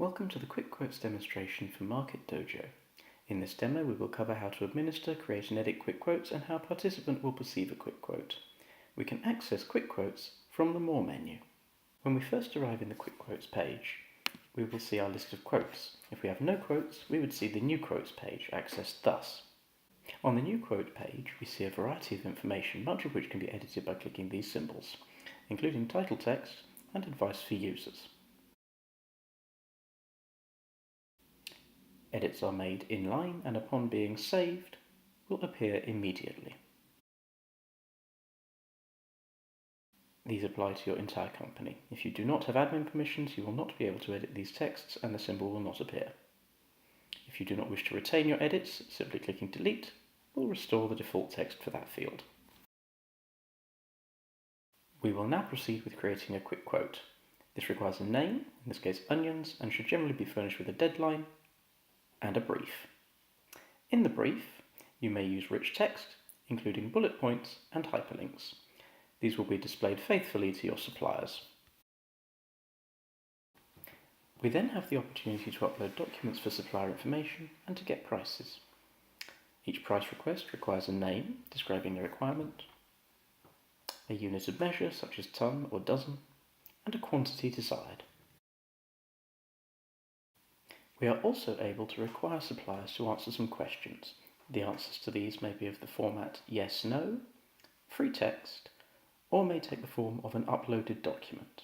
Welcome to the Quick Quotes demonstration for Market Dojo. In this demo we will cover how to administer, create and edit quick quotes and how a participant will perceive a quick quote. We can access quick quotes from the More menu. When we first arrive in the quick quotes page, we will see our list of quotes. If we have no quotes, we would see the new quotes page, accessed thus. On the new quote page, we see a variety of information, much of which can be edited by clicking these symbols, including title text and advice for users. Edits are made inline and upon being saved will appear immediately. These apply to your entire company. If you do not have admin permissions, you will not be able to edit these texts and the symbol will not appear. If you do not wish to retain your edits, simply clicking delete will restore the default text for that field. We will now proceed with creating a quick quote. This requires a name, in this case onions, and should generally be furnished with a deadline and a brief. In the brief, you may use rich text, including bullet points and hyperlinks. These will be displayed faithfully to your suppliers. We then have the opportunity to upload documents for supplier information and to get prices. Each price request requires a name describing the requirement, a unit of measure such as ton or dozen, and a quantity desired. We are also able to require suppliers to answer some questions. The answers to these may be of the format yes, no, free text, or may take the form of an uploaded document.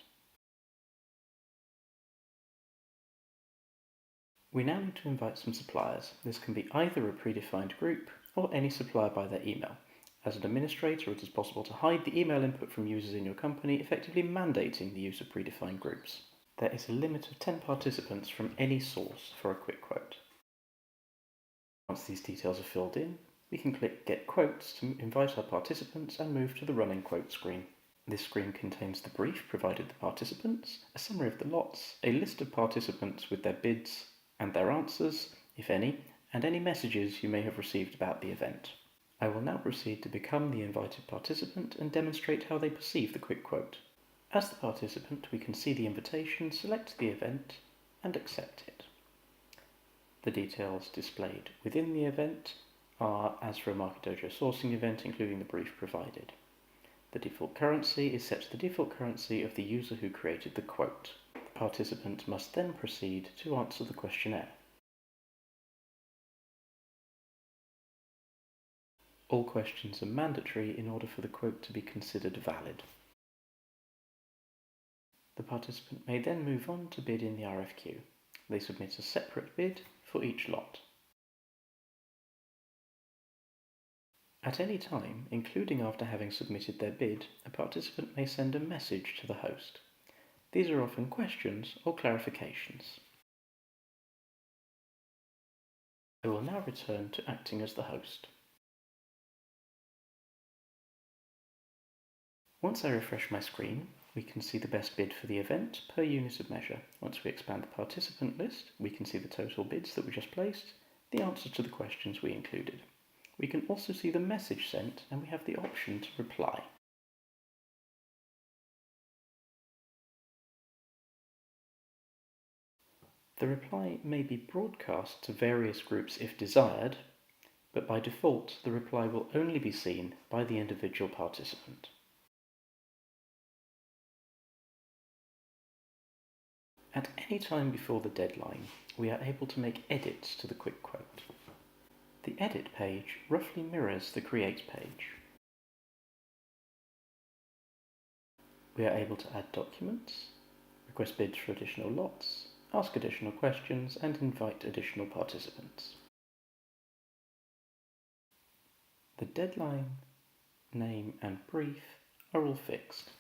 We now need to invite some suppliers. This can be either a predefined group or any supplier by their email. As an administrator, it is possible to hide the email input from users in your company, effectively mandating the use of predefined groups. There is a limit of 10 participants from any source for a quick quote. Once these details are filled in, we can click Get Quotes to invite our participants and move to the Running Quote screen. This screen contains the brief provided the participants, a summary of the lots, a list of participants with their bids and their answers, if any, and any messages you may have received about the event. I will now proceed to become the invited participant and demonstrate how they perceive the quick quote. As the participant, we can see the invitation, select the event, and accept it. The details displayed within the event are as for a Market Dojo sourcing event, including the brief provided. The default currency is set to the default currency of the user who created the quote. The participant must then proceed to answer the questionnaire. All questions are mandatory in order for the quote to be considered valid. The participant may then move on to bid in the RFQ. They submit a separate bid for each lot. At any time, including after having submitted their bid, a participant may send a message to the host. These are often questions or clarifications. I will now return to acting as the host. Once I refresh my screen, we can see the best bid for the event per unit of measure. Once we expand the participant list, we can see the total bids that we just placed, the answers to the questions we included. We can also see the message sent, and we have the option to reply. The reply may be broadcast to various groups if desired, but by default the reply will only be seen by the individual participant. At any time before the deadline, we are able to make edits to the quick quote. The edit page roughly mirrors the create page. We are able to add documents, request bids for additional lots, ask additional questions, and invite additional participants. The deadline, name, and brief are all fixed.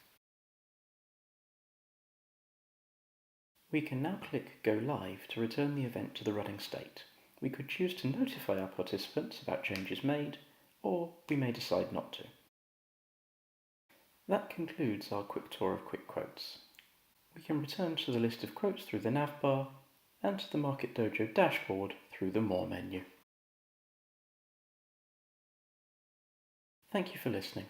We can now click Go Live to return the event to the running state. We could choose to notify our participants about changes made, or we may decide not to. That concludes our quick tour of quick quotes. We can return to the list of quotes through the nav bar and to the Market Dojo dashboard through the More menu. Thank you for listening.